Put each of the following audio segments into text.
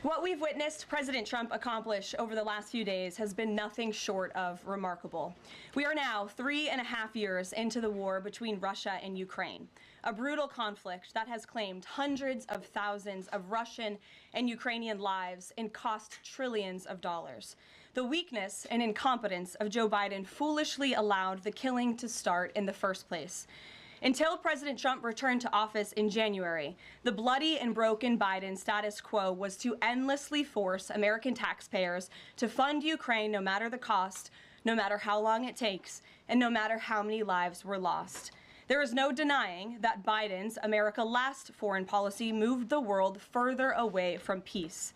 What we've witnessed President Trump accomplish over the last few days has been nothing short of remarkable. We are now 3.5 years into the war between Russia and Ukraine, a brutal conflict that has claimed hundreds of thousands of Russian and Ukrainian lives and cost trillions of dollars. The weakness and incompetence of Joe Biden foolishly allowed the killing to start in the first place. Until President Trump returned to office in January, the bloody and broken Biden status quo was to endlessly force American taxpayers to fund Ukraine no matter the cost, no matter how long it takes, and no matter how many lives were lost. There is no denying that Biden's America Last foreign policy moved the world further away from peace.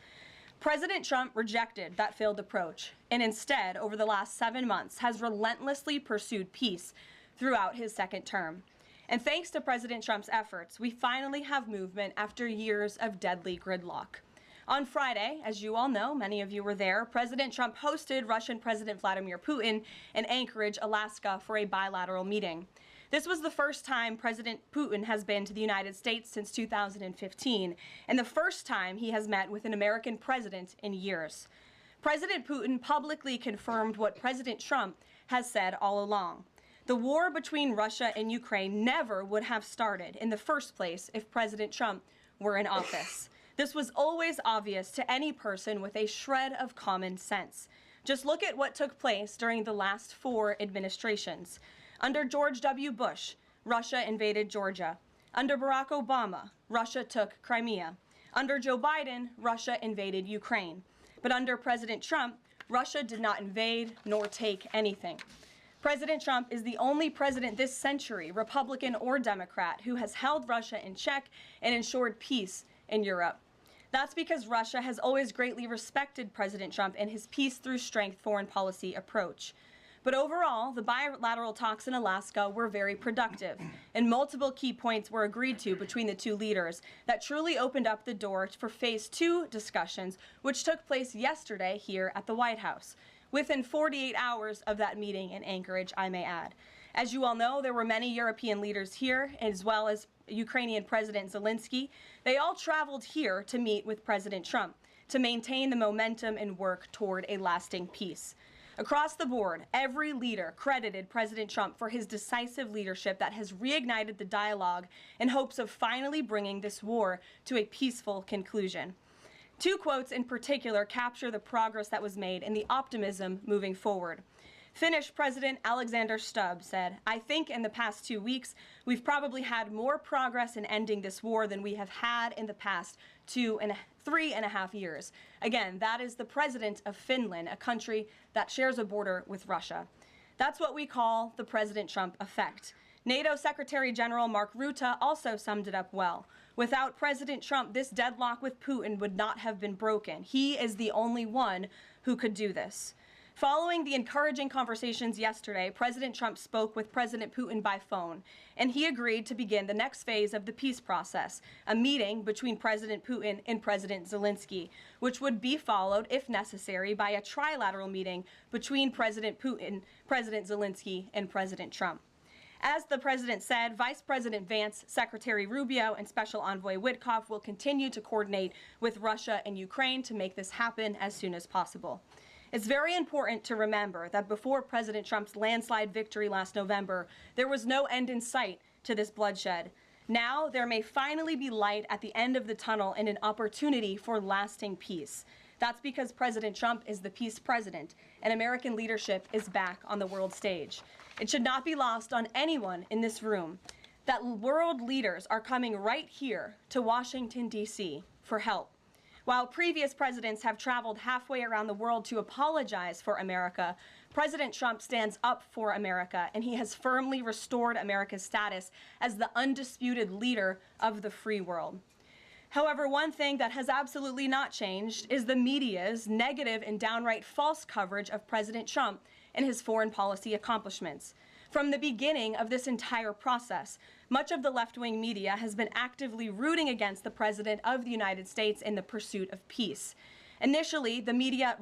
President Trump rejected that failed approach, and instead, over the last 7 months, has relentlessly pursued peace throughout his second term. And thanks to President Trump's efforts, we finally have movement after years of deadly gridlock. On Friday, as you all know, many of you were there, President Trump hosted Russian President Vladimir Putin in Anchorage, Alaska, for a bilateral meeting. This was the first time President Putin has been to the United States since 2015, and the first time he has met with an American president in years. President Putin publicly confirmed what President Trump has said all along. The war between Russia and Ukraine never would have started in the first place if President Trump were in office. This was always obvious to any person with a shred of common sense. Just look at what took place during the last 4 administrations. Under George W. Bush, Russia invaded Georgia. Under Barack Obama, Russia took Crimea. Under Joe Biden, Russia invaded Ukraine. But under President Trump, Russia did not invade nor take anything. President Trump is the only president this century, Republican or Democrat, who has held Russia in check and ensured peace in Europe. That's because Russia has always greatly respected President Trump and his peace through strength foreign policy approach. But overall, the bilateral talks in Alaska were very productive, and multiple key points were agreed to between the two leaders that truly opened up the door for Phase 2 discussions, which took place yesterday here at the White House. Within 48 hours of that meeting in Anchorage, I may add. As you all know, there were many European leaders here, as well as Ukrainian President Zelensky. They all traveled here to meet with President Trump to maintain the momentum and work toward a lasting peace. Across the board, every leader credited President Trump for his decisive leadership that has reignited the dialogue in hopes of finally bringing this war to a peaceful conclusion. 2 quotes in particular capture the progress that was made and the optimism moving forward. Finnish President Alexander Stubb said, "I think in the past 2 weeks, we've probably had more progress in ending this war than we have had in the past 3.5 years. Again, that is the president of Finland, a country that shares a border with Russia. That's what we call the President Trump effect. NATO Secretary General Mark Rutte also summed it up well. Without President Trump, this deadlock with Putin would not have been broken. He is the only one who could do this." Following the encouraging conversations yesterday, President Trump spoke with President Putin by phone, and he agreed to begin the next phase of the peace process, a meeting between President Putin and President Zelensky, which would be followed, if necessary, by a trilateral meeting between President Putin, President Zelensky, and President Trump. As the president said, Vice President Vance, Secretary Rubio, and Special Envoy Witkoff will continue to coordinate with Russia and Ukraine to make this happen as soon as possible. It's very important to remember that before President Trump's landslide victory last November, there was no end in sight to this bloodshed. Now, there may finally be light at the end of the tunnel and an opportunity for lasting peace. That's because President Trump is the peace president, and American leadership is back on the world stage. It should not be lost on anyone in this room that world leaders are coming right here to Washington, D.C. for help. While previous presidents have traveled halfway around the world to apologize for America, President Trump stands up for America, and he has firmly restored America's status as the undisputed leader of the free world. However, one thing that has absolutely not changed is the media's negative and downright false coverage of President Trump and his foreign policy accomplishments. From the beginning of this entire process, much of the left-wing media has been actively rooting against the President of the United States in the pursuit of peace. Initially, the media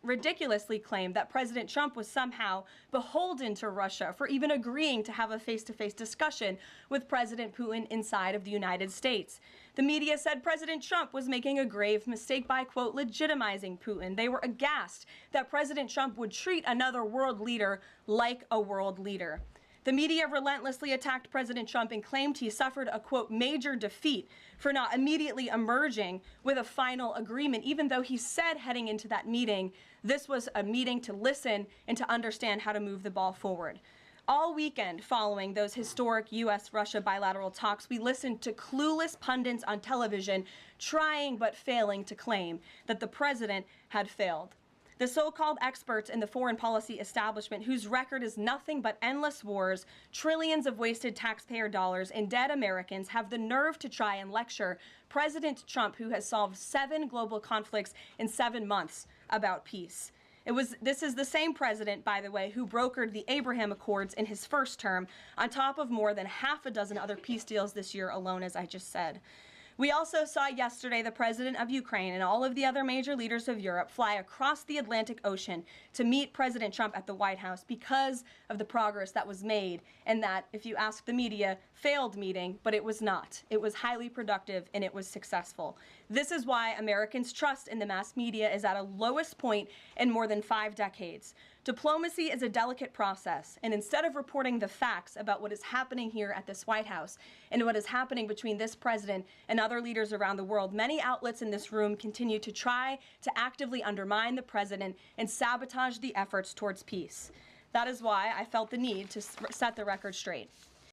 ridiculously claimed that President Trump was somehow beholden to Russia for even agreeing to have a face-to-face discussion with President Putin inside of the United States. The media said President Trump was making a grave mistake by, quote, legitimizing Putin. They were aghast that President Trump would treat another world leader like a world leader. The media relentlessly attacked President Trump and claimed he suffered a, quote, major defeat for not immediately emerging with a final agreement, even though he said heading into that meeting, this was a meeting to listen and to understand how to move the ball forward. All weekend following those historic U.S.-Russia bilateral talks, we listened to clueless pundits on television trying but failing to claim that the president had failed. The so-called experts in the foreign policy establishment, whose record is nothing but endless wars, trillions of wasted taxpayer dollars, and dead Americans, have the nerve to try and lecture President Trump, who has solved 7 global conflicts in 7 months, about peace. This is the same president, by the way, who brokered the Abraham Accords in his first term, on top of more than half a dozen other peace deals this year alone, as I just said. We also saw yesterday the president of Ukraine and all of the other major leaders of Europe fly across the Atlantic Ocean to meet President Trump at the White House because of the progress that was made, and that, if you ask the media, failed meeting, but it was not. It was highly productive and it was successful. This is why Americans' trust in the mass media is at a lowest point in more than 5 decades. Diplomacy is a delicate process, and instead of reporting the facts about what is happening here at this White House and what is happening between this president and other leaders around the world, many outlets in this room continue to try to actively undermine the president and sabotage the efforts towards peace. That is why I felt the need to set the record straight.